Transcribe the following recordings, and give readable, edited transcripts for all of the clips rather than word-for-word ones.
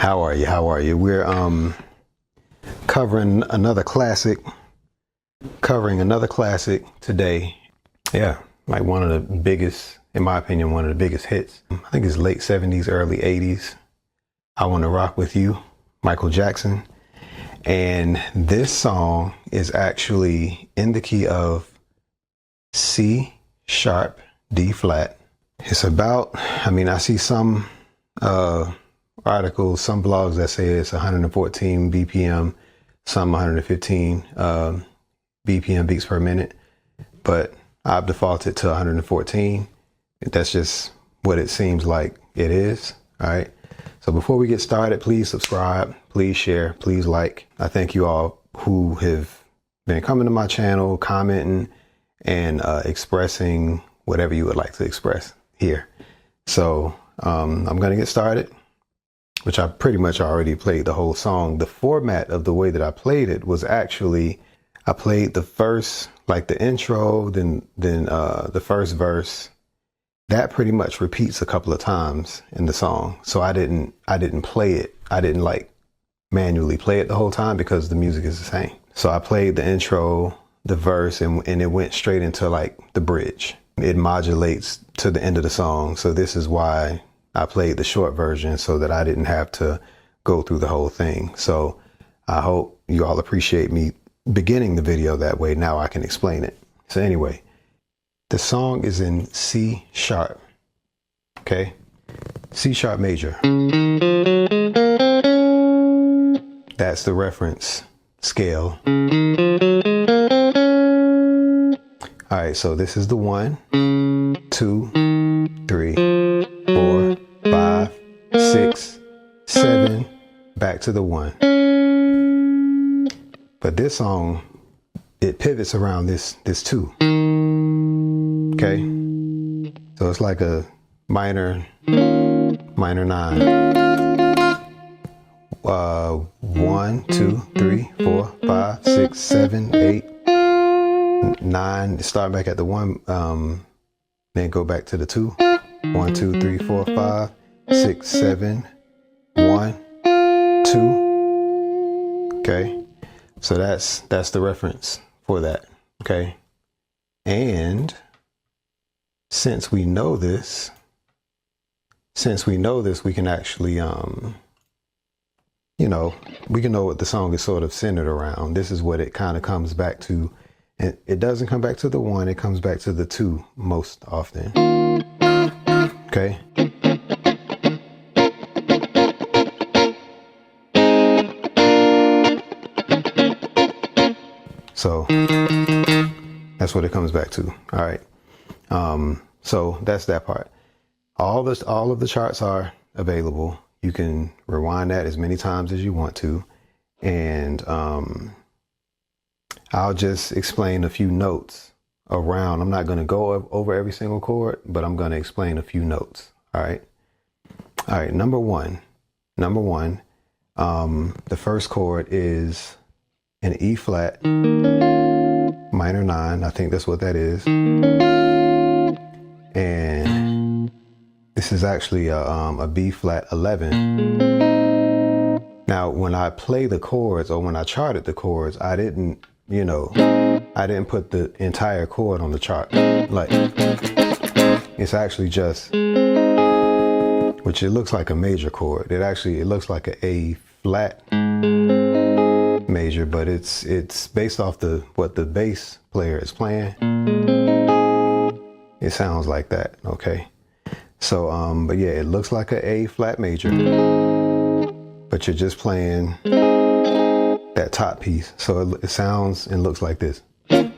How are you? How are you? We're covering another classic today. Yeah, like one of the biggest, in my opinion, one of the biggest hits. I think it's late 70s, early 80s. I Want to Rock With You, Michael Jackson. And this song is actually in the key of C sharp, D flat. It's about, I see some articles, some blogs that say it's 114 BPM, some 115 BPM, beats per minute, but I've defaulted to 114. That's just what it seems like it is. All right. So before we get started, please subscribe, please share, please like. I thank you all who have been coming to my channel, commenting, and expressing whatever you would like to express here. So I'm going to get started, which I pretty much already played the whole song. The format of the way that I played it was actually, I played the first, like the intro, then the first verse. That pretty much repeats a couple of times in the song. So I didn't play it. I didn't like manually play it the whole time because the music is the same. So I played the intro, the verse, and it went straight into like the bridge. It modulates to the end of the song. So this is why I played the short version, so that I didn't have to go through the whole thing. So I hope you all appreciate me beginning the video that way. Now I can explain it. So anyway, the song is in C sharp, okay? C sharp major. That's the reference scale. All right, so this is the 1, 2, 3, 4, 5, 6, 7, back to the 1. But this song, it pivots around this 2. Okay, so it's like a minor 9. 1, 2, 3, 4, 5, 6, 7, 8, 9. Start back at the 1, then go back to the 2. 1, 2, 3, 4, 5, 6, 7, 1, 2. Okay, so that's the reference for that. Okay, and since we know this, we can actually, we can know what the song is sort of centered around. This is what it kind of comes back to. It doesn't come back to the 1, it comes back to the 2 most often. Okay. So that's what it comes back to. All right. So that's that part. All of the charts are available. You can rewind that as many times as you want to. And I'll just explain a few notes around. I'm not going to go over every single chord, but I'm going to explain a few notes. All right. All right. Number one, the first chord is an E flat minor 9. I think that's what that is. And this is actually a B flat 11. Now, when I play the chords, or when I charted the chords, I didn't put the entire chord on the chart. Like, it's actually just, which it looks like a major chord. It looks like an A flat major, but it's based off what the bass player is playing. It sounds like that. Okay. So, but yeah, it looks like an A flat major, but you're just playing that top piece. So it sounds and looks like this. And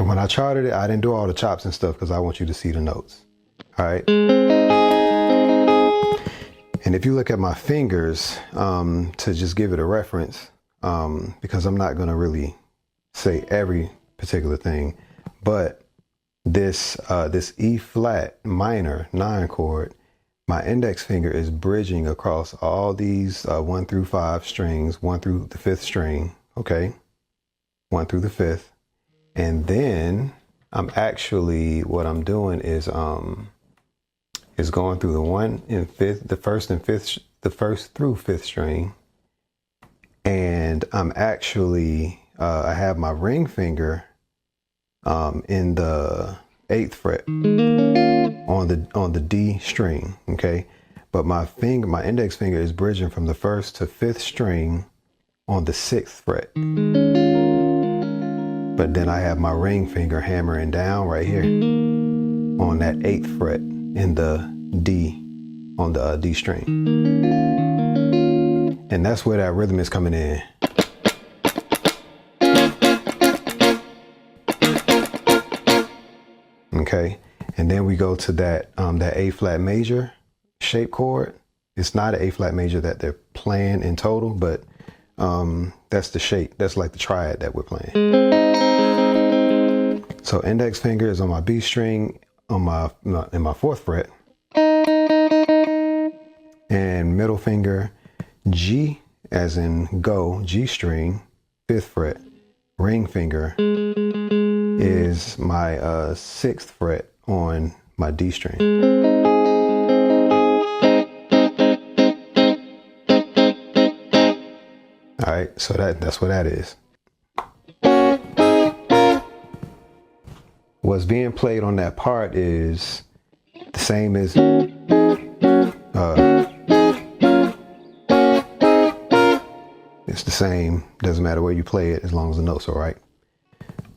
when I charted it, I didn't do all the chops and stuff because I want you to see the notes. All right. And if you look at my fingers, to just give it a reference, because I'm not going to really say every particular thing, but this E flat minor 9 chord, my index finger is bridging across all these 1 through 5 strings, 1 through the 5th string. Okay. 1 through the 5th. And then I'm actually, what I'm doing is going through the first through fifth string. And I'm actually, I have my ring finger in the 8th fret on the D string, okay? But my index finger is bridging from the 1st to 5th string on the 6th fret. But then I have my ring finger hammering down right here on that 8th fret in the D, on the D string. And that's where that rhythm is coming in. Okay, and then we go to that A flat major shape chord. It's not an A flat major that they're playing in total, but that's the shape. That's like the triad that we're playing. So index finger is on my B string in my 4th fret, and middle finger G as in go, G string, 5th fret. Ring finger is my 6th fret on my D string. All right, so that's what that is. What's being played on that part is the same as it's the same, doesn't matter where you play it as long as the notes are right.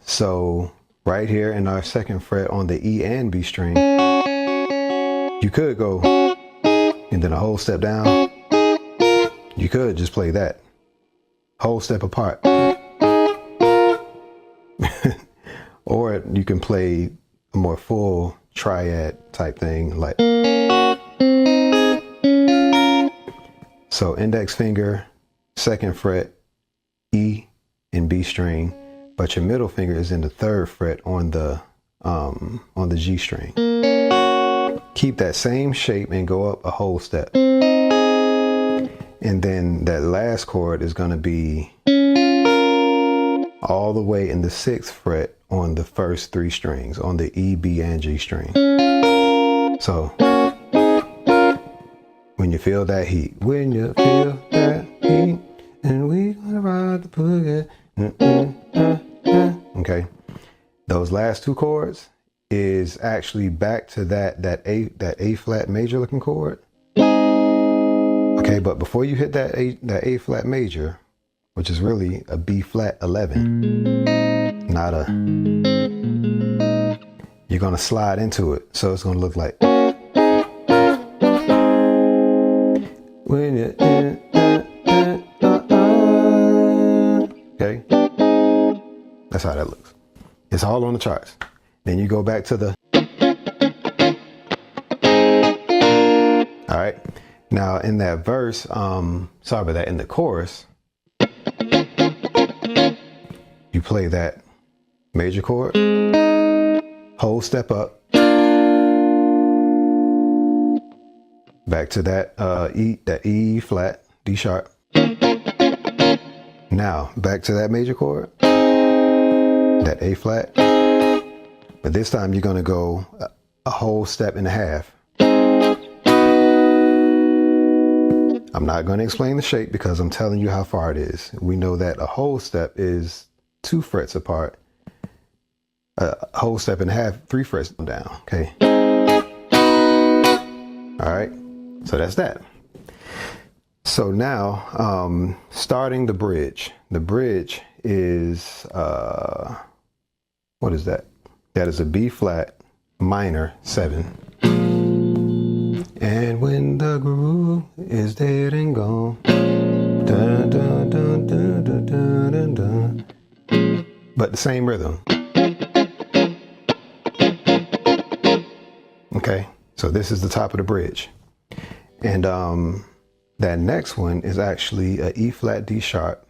So right here in our 2nd fret on the E and B string, you could go and then a whole step down. You could just play that whole step apart. Or you can play a more full triad type thing, like. So index finger, 2nd fret, E and B string, but your middle finger is in the 3rd fret on the G string. Keep that same shape and go up a whole step. And then that last chord is going to be all the way in the 6th fret on the first 3 strings, on the E, B, and G string. So when you feel that heat, when you feel that heat, and we gonna ride the boogie. Okay, those last 2 chords is actually back to that A flat major looking chord. Okay, but before you hit that A flat major, which is really a B flat 11, not a, you're gonna slide into it. So it's gonna look like when you okay, that's how that looks. It's all on the charts. Then you go back to the, all right. Now in that verse, sorry about that, in the chorus, you play that major chord, whole step up, back to that E flat, D sharp. Now back to that major chord, that A flat, but this time you're gonna go a whole step and a half. I'm not going to explain the shape because I'm telling you how far it is. We know that a whole step is 2 frets apart. A whole step and a half, 3 frets down. Okay. All right. So that's that. So now, starting the bridge. The bridge is, what is that? That is a B flat minor 7. And when the groove is dead and gone, dun, dun, dun, dun, dun, dun, dun, dun. But the same rhythm. Okay, so this is the top of the bridge. And that next one is actually a E flat D sharp.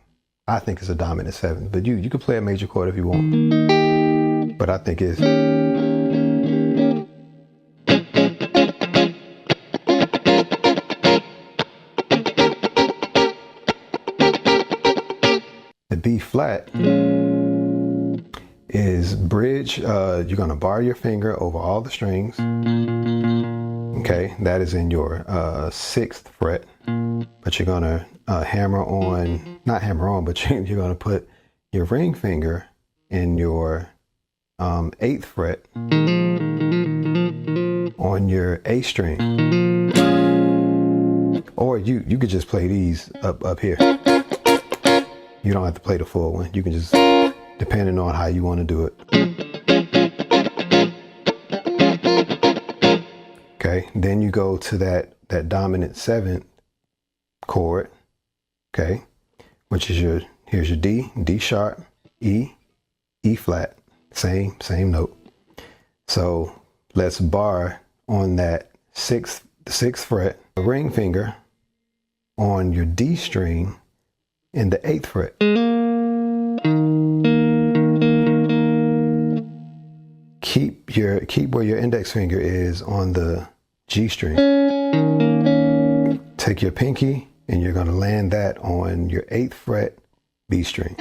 I think it's a dominant 7, but you could play a major chord if you want. But I think it's B flat is bridge. You're going to bar your finger over all the strings. Okay, that is in your 6th fret, but you're going to hammer on, not hammer on, but you're going to put your ring finger in your 8th fret on your A string. Or you could just play these up here. You don't have to play the full one. You can just, depending on how you want to do it. Okay, then you go to that dominant 7th chord, okay, which is here's your D sharp, E flat, same note. So let's bar on that 6th fret, a ring finger on your D string in the 8th fret. Keep where your index finger is on the G string. Take your pinky and you're going to land that on your 8th fret B string.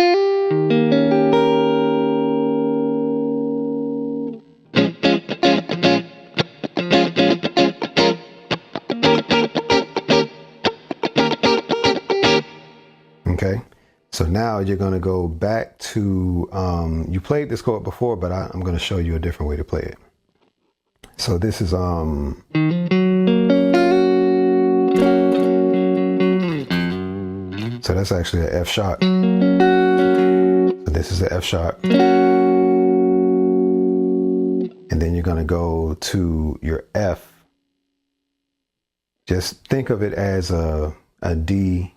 Okay, so now you're going to go back to, you played this chord before, but I'm going to show you a different way to play it. So this is, so that's actually an F sharp. So this is an F sharp. And then you're going to go to your F. Just think of it as a D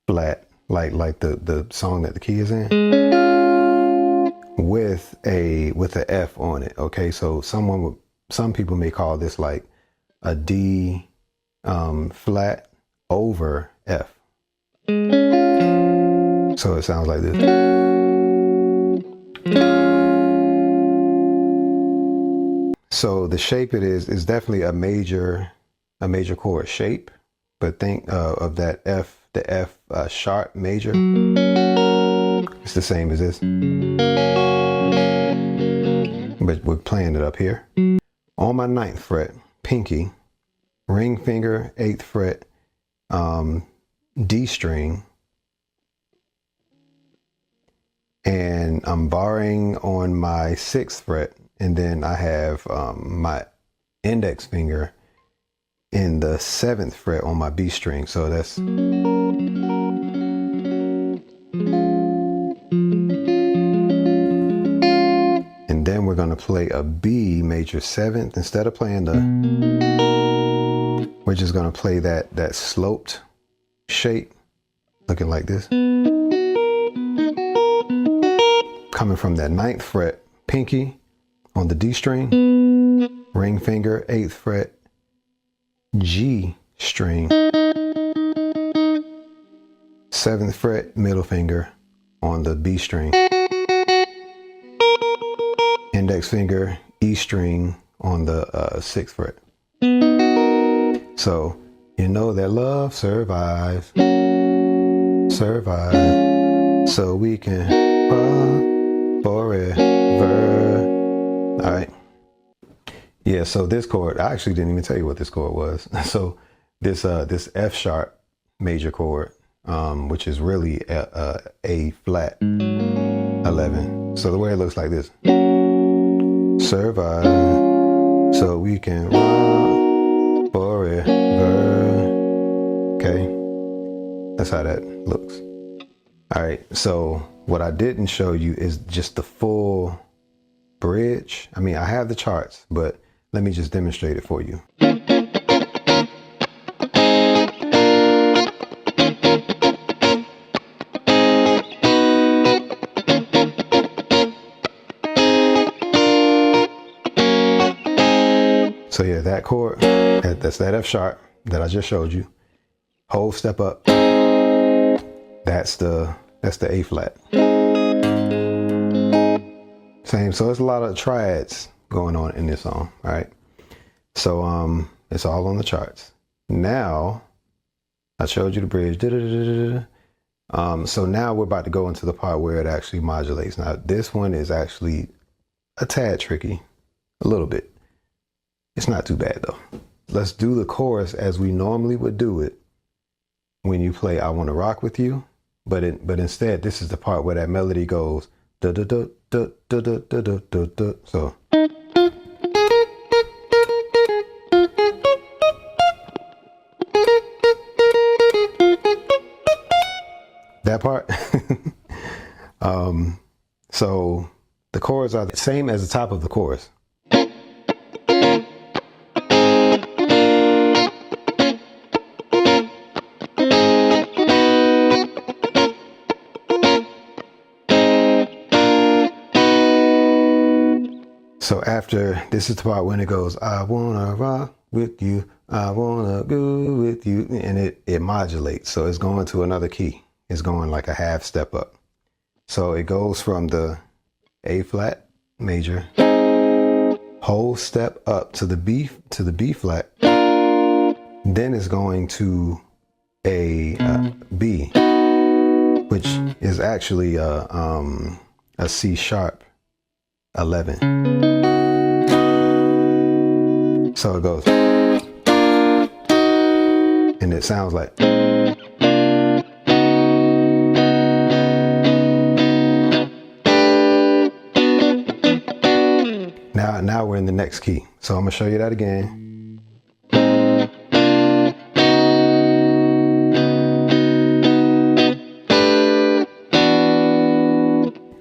flat. Like the song that the key is in, with a F on it. Okay, so some people may call this like a D flat over F. So it sounds like this. So the shape it is definitely a major chord shape, but think of that F. The F sharp major, it's the same as this, but we're playing it up here. On my 9th fret, pinky, ring finger, 8th fret, D string, and I'm barring on my 6th fret, and then I have my index finger in the 7th fret on my B string. So that's, and then we're going to play a B major 7th. Instead of playing we're just going to play that sloped shape, looking like this. Coming from that 9th fret, pinky on the D string, ring finger, 8th fret, G string, 7th fret, middle finger on the B string, index finger, E string on the 6th fret. So you know that love survives, so we can rock forever. All right. Yeah, so this chord, I actually didn't even tell you what this chord was. So this F sharp major chord, which is really a flat 11. So the way it looks like this. Survive, so we can rock forever. Okay, that's how that looks. All right, so what I didn't show you is just the full bridge. I mean, I have the charts, but let me just demonstrate it for you. So yeah, that chord, that's that F sharp that I just showed you. Whole step up. That's the A flat. Same. So there's a lot of triads going on in this song. All right. So it's all on the charts. Now I showed you the bridge. So now we're about to go into the part where it actually modulates. Now this one is actually a tad tricky, a little bit. It's not too bad though. Let's do the chorus as we normally would do it when you play I Wanna Rock With You, but instead this is the part where that melody goes da da da da da da da da da da. So that part. So the chords are the same as the top of the chorus. So after, this is the part when it goes, I wanna rock with you, I wanna go with you, and it modulates. So it's going to another key. It's going like a half step up. So it goes from the A flat major, whole step up to the B flat. Then it's going to a B, which is actually a C sharp 11. So it goes, and it sounds like. Now we're in the next key. So I'm gonna show you that again.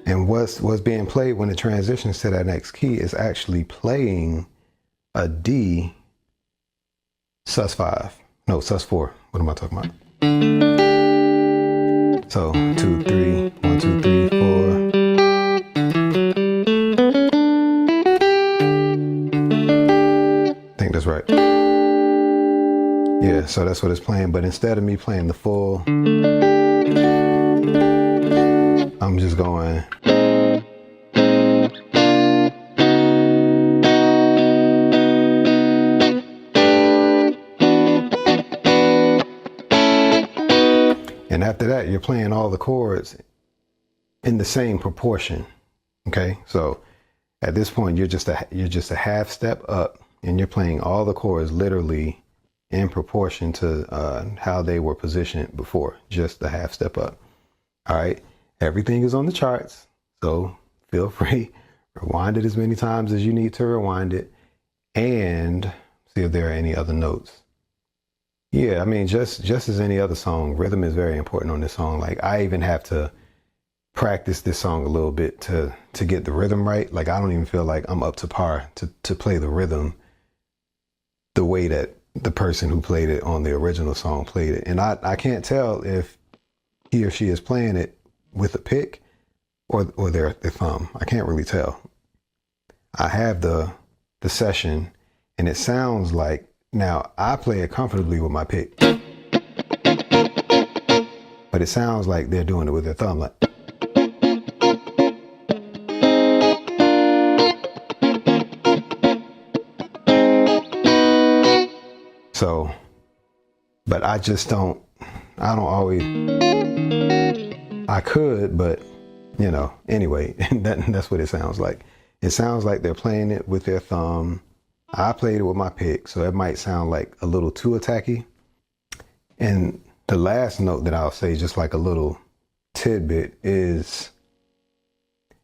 And what's being played when it transitions to that next key is actually playing a D sus5. No, sus4. What am I talking about? So 2, 3, 1, 2, 3, 4. I think that's right. Yeah, so that's what it's playing. But instead of me playing the full, I'm just going. And after that, you're playing all the chords in the same proportion. Okay, so at this point, you're just a half step up, and you're playing all the chords literally in proportion to how they were positioned before, just a half step up. All right, everything is on the charts, so feel free, rewind it as many times as you need to rewind it, and see if there are any other notes. Yeah, I mean, just as any other song, rhythm is very important on this song. Like, I even have to practice this song a little bit to get the rhythm right. Like, I don't even feel like I'm up to par to play the rhythm the way that the person who played it on the original song played it. And I can't tell if he or she is playing it with a pick or their thumb. I can't really tell. I have the session, and it sounds like, now I play it comfortably with my pick, but it sounds like they're doing it with their thumb, like. So, but I don't always, I could, but you know, anyway, that's what it sounds like. It sounds like they're playing it with their thumb. I played it with my pick, so it might sound like a little too attacky. And the last note that I'll say, just like a little tidbit, is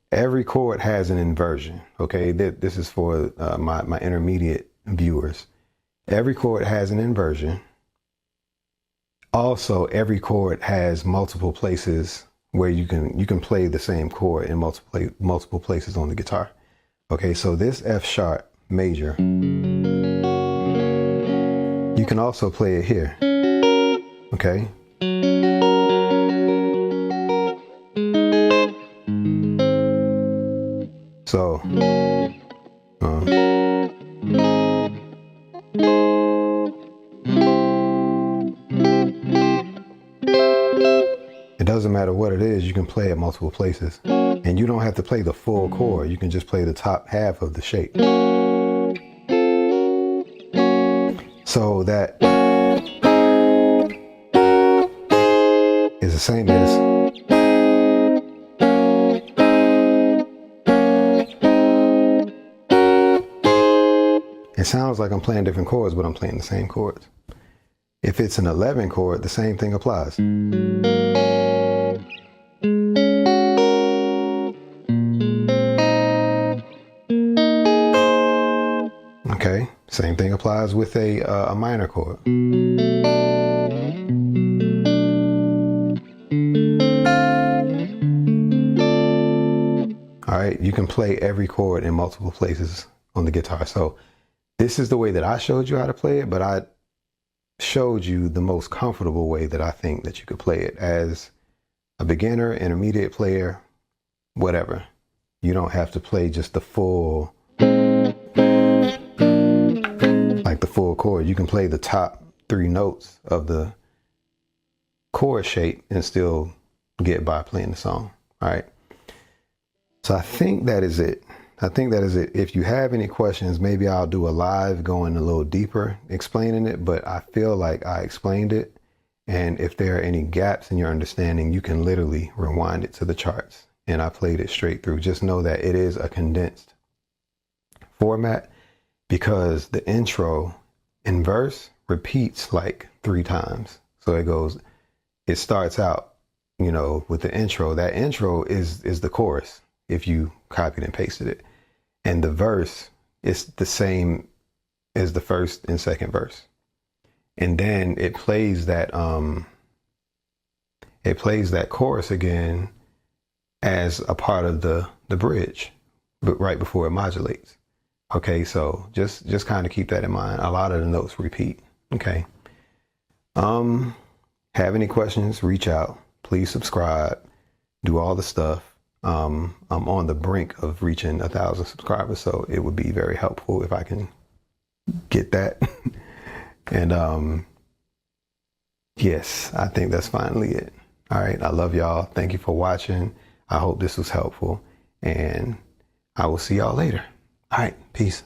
every chord has an inversion. Okay, this is for my intermediate viewers. Every chord has an inversion. Also, every chord has multiple places where you can play the same chord in multiple places on the guitar. Okay, so this F sharp major, you can also play it here. Okay. So, it doesn't matter what it is, you can play it multiple places. And you don't have to play the full chord, you can just play the top half of the shape. So that is a same as. It sounds like I'm playing different chords, but I'm playing the same chords. If it's an 11 chord, the same thing applies. Okay, same thing applies with a minor chord. All right, you can play every chord in multiple places on the guitar. So this is the way that I showed you how to play it, but I showed you the most comfortable way that I think that you could play it as a beginner, intermediate player, whatever. You don't have to play just the full, like the full chord. You can play the top 3 notes of the chord shape and still get by playing the song. All right. So I think that is it. If you have any questions, maybe I'll do a live going a little deeper explaining it, but I feel like I explained it. And if there are any gaps in your understanding, you can literally rewind it to the charts. And I played it straight through. Just know that it is a condensed format because the intro and verse repeats like 3 times. So it starts out, with the intro. That intro is the chorus if you copied and pasted it. And the verse is the same as the first and second verse. And then it plays that chorus again as a part of the bridge, but right before it modulates. Okay, so just kind of keep that in mind. A lot of the notes repeat. Okay. Have any questions, reach out. Please subscribe. Do all the stuff. I'm on the brink of reaching 1,000 subscribers, so it would be very helpful if I can get that. And yes, I think that's finally it. All right, I love y'all. Thank you for watching. I hope this was helpful, and I will see y'all later. All right, peace.